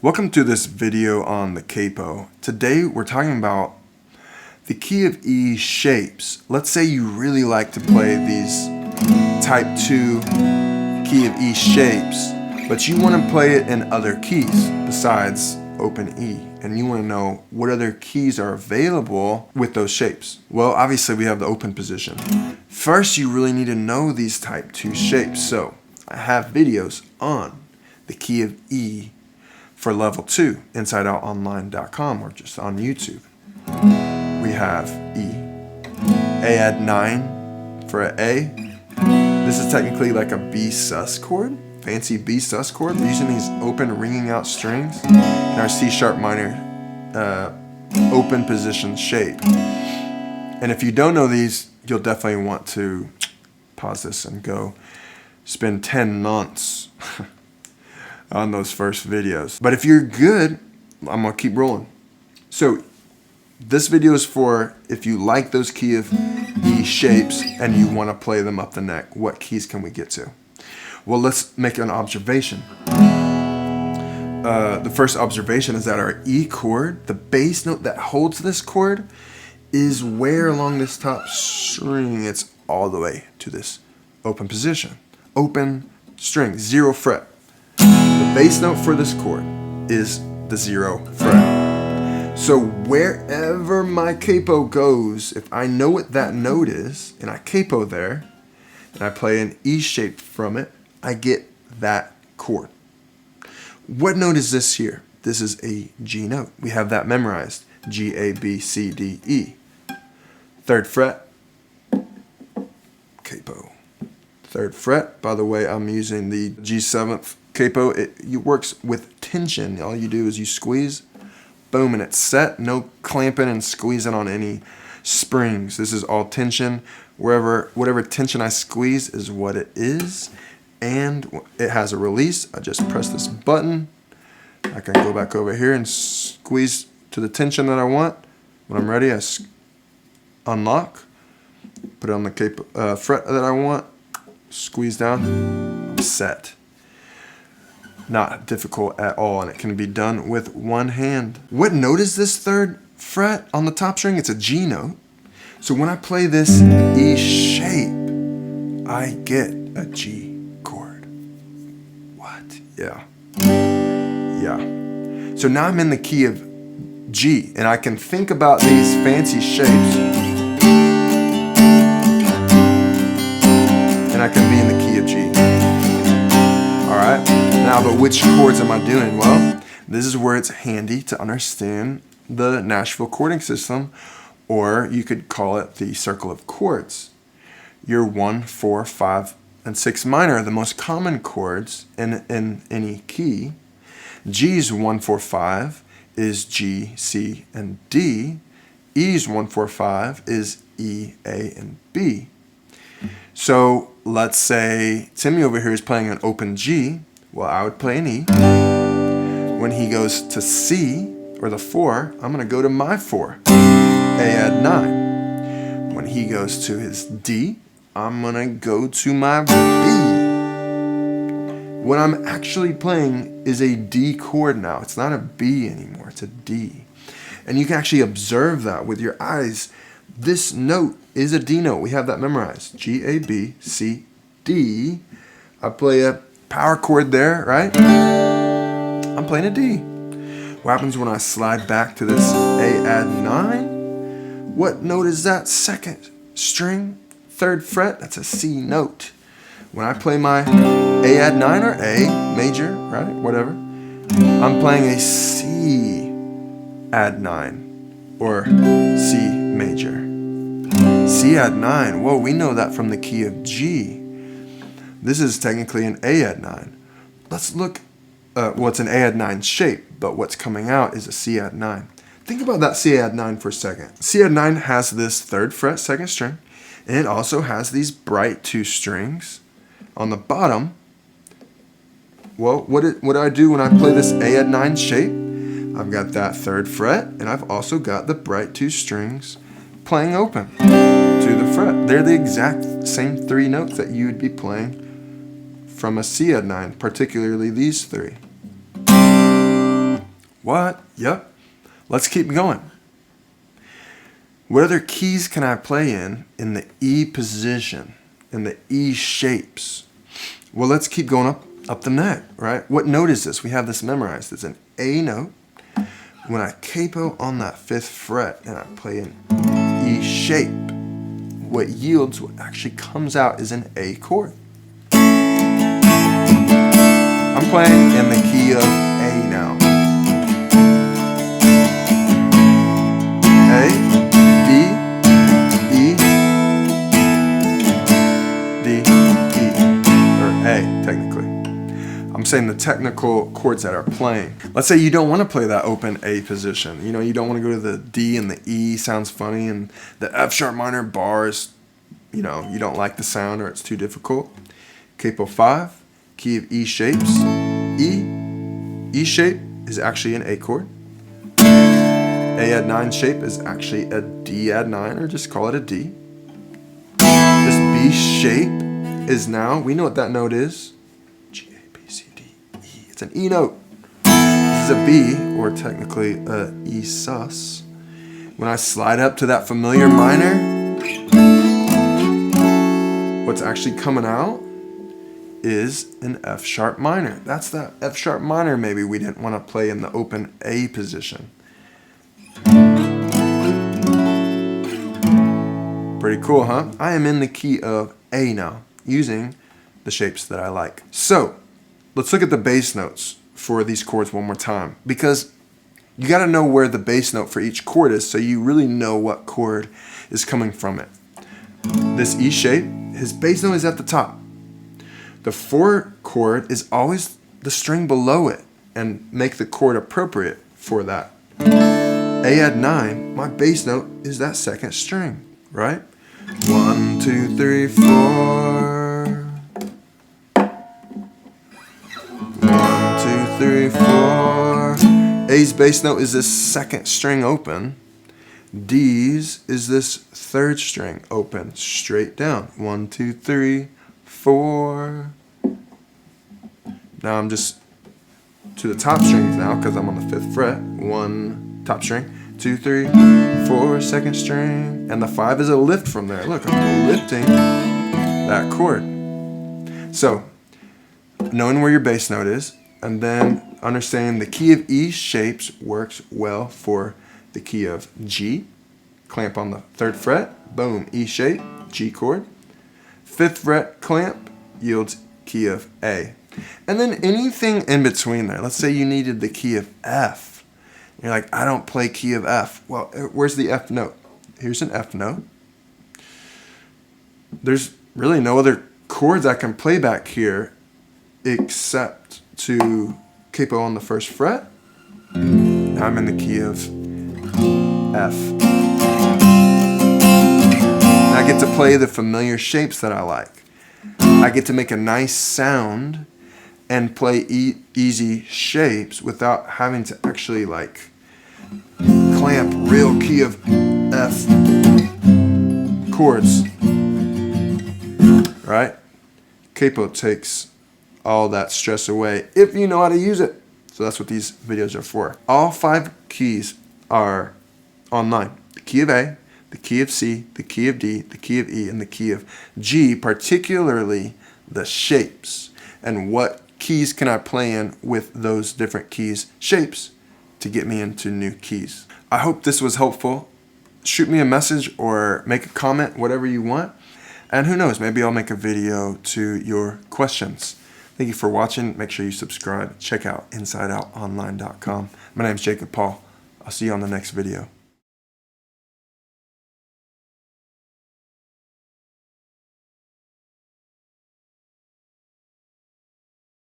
Welcome to this video on the capo. Today we're talking about the key of E shapes. Let's say you really like to play these type 2 key of E shapes, but you want to play it in other keys besides open E, and you want to know what other keys are available with those shapes. Well, obviously we have the open position. First, you really need to know these type 2 shapes. So I have videos on the key of E for level 2, InsideOutOnline.com, or just on YouTube. We have E. A add 9 for an A. This is technically like a B sus chord, fancy B sus chord. We're using these open ringing out strings in our C sharp minor open position shape. And if you don't know these, you'll definitely want to pause this and go spend 10 months on those first videos. But if you're good, I'm gonna keep rolling. So this video is for if you like those key of E shapes and you want to play them up the neck. What keys can we get to? Well, let's make an observation. The first observation is that our E chord, the bass note that holds this chord, is where along this top string. It's all the way to this open position. Open string, 0 fret. The bass note for this chord is the 0 fret. So wherever my capo goes, if I know what that note is, and I capo there, and I play an E shape from it, I get that chord. What note is this here? This is a G note. We have that memorized. G, A, B, C, D, E. 3rd fret, capo. 3rd fret. By the way, I'm using the G7th Capo. It works with tension. All you do is you squeeze, boom, and it's set. No clamping and squeezing on any springs. This is all tension. Whatever tension I squeeze is what it is. And it has a release. I just press this button. I can go back over here and squeeze to the tension that I want. When I'm ready, I unlock, put it on the capo, fret that I want, squeeze down, I'm set. Not difficult at all, and it can be done with one hand. What note is this 3rd fret on the top string? It's a G note. So when I play this E shape, I get a G chord. What? Yeah. So now I'm in the key of G, and I can think about these fancy shapes, and I can be in the key of G. Alright, now but which chords am I doing? Well, this is where it's handy to understand the Nashville chording system, or you could call it the circle of chords. Your 1, 4, 5, and 6 minor are the most common chords in any key. G's 1, 4, 5 is G, C, and D. E's 1, 4, 5 is E, A, and B. So let's say Timmy over here is playing an open G. Well, I would play an E. When he goes to C, or the 4, I'm going to go to my 4. A add 9. When he goes to his D, I'm going to go to my B. What I'm actually playing is a D chord now. It's not a B anymore. It's a D. And you can actually observe that with your eyes. This note is a D note. We have that memorized. G, A, B, C, D. I play a power chord there, right? I'm playing a D. What happens when I slide back to this A add 9? What note is that? 2nd string, 3rd fret. That's a C note. When I play my A add 9 or A major, right? Whatever. I'm playing a C add 9 or C major. C add 9. Whoa, we know that from the key of G. This is technically an A add 9. Let's look. Well, it's an A add 9 shape, but what's coming out is a C add 9. Think about that C add 9 for a second. C add 9 has this 3rd fret, 2nd string, and it also has these bright 2 strings on the bottom. Well, what do I do when I play this A add 9 shape? I've got that 3rd fret, and I've also got the bright 2 strings playing open to the fret. They're the exact same 3 notes that you would be playing from a C add 9, particularly these 3. What? Yep. Let's keep going. What other keys can I play in the E position, in the E shapes? Well, let's keep going up the neck, right? What note is this? We have this memorized. It's an A note. When I capo on that 5th fret and I play an E shape, what yields, what actually comes out is an A chord. I'm playing in the key of A now. A, D, E, D, E, or A, technically. I'm saying the technical chords that are playing. Let's say you don't want to play that open A position. You know, you don't want to go to the D and the E, sounds funny, and the F sharp minor bars, you know, you don't like the sound or it's too difficult. Capo 5, key of E shapes. E shape is actually an A chord. A add 9 shape is actually a D add 9, or just call it a D. This B shape is now, we know what that note is. G, A, B, C, D, E. It's an E note. This is a B, or technically a E sus. When I slide up to that familiar minor, what's actually coming out is an F sharp minor. That's that F sharp minor maybe we didn't want to play in the open A position. Pretty cool, huh? I am in the key of A now, using the shapes that I like. So, let's look at the bass notes for these chords one more time, because you got to know where the bass note for each chord is so you really know what chord is coming from it. This E shape, his bass note is at the top. The 4 chord is always the string below it, and make the chord appropriate for that. A add 9, my bass note is that 2nd string, right? 1, 2, 3, 4. 1, 2, 3, 4. A's bass note is this 2nd string open. D's is this 3rd string open, straight down. 1, 2, 3, 4. Now I'm just to the top strings now because I'm on the 5th fret. 1 top string, 2, 3, 4 2nd string, and the 5 is a lift from there. Look, I'm lifting that chord. So, knowing where your bass note is, and then understanding the key of E shapes works well for the key of G. Clamp on the 3rd fret, boom, E shape, G chord. 5th fret clamp yields key of A. And then anything in between there. Let's say you needed the key of F. You're like, I don't play key of F. Well, where's the F note? Here's an F note. There's really no other chords I can play back here except to capo on the 1st fret. Now I'm in the key of F. And I get to play the familiar shapes that I like. I get to make a nice sound and play easy shapes without having to actually like clamp real key of F chords, right? Capo takes all that stress away if you know how to use it. So that's what these videos are for. All 5 keys are online. The key of A, the key of C, the key of D, the key of E, and the key of G, particularly the shapes. And what keys can I play in with those different keys, shapes, to get me into new keys. I hope this was helpful. Shoot me a message or make a comment, whatever you want. And who knows, maybe I'll make a video to your questions. Thank you for watching. Make sure you subscribe. Check out InsideOutOnline.com. My name is Jacob Paul. I'll see you on the next video.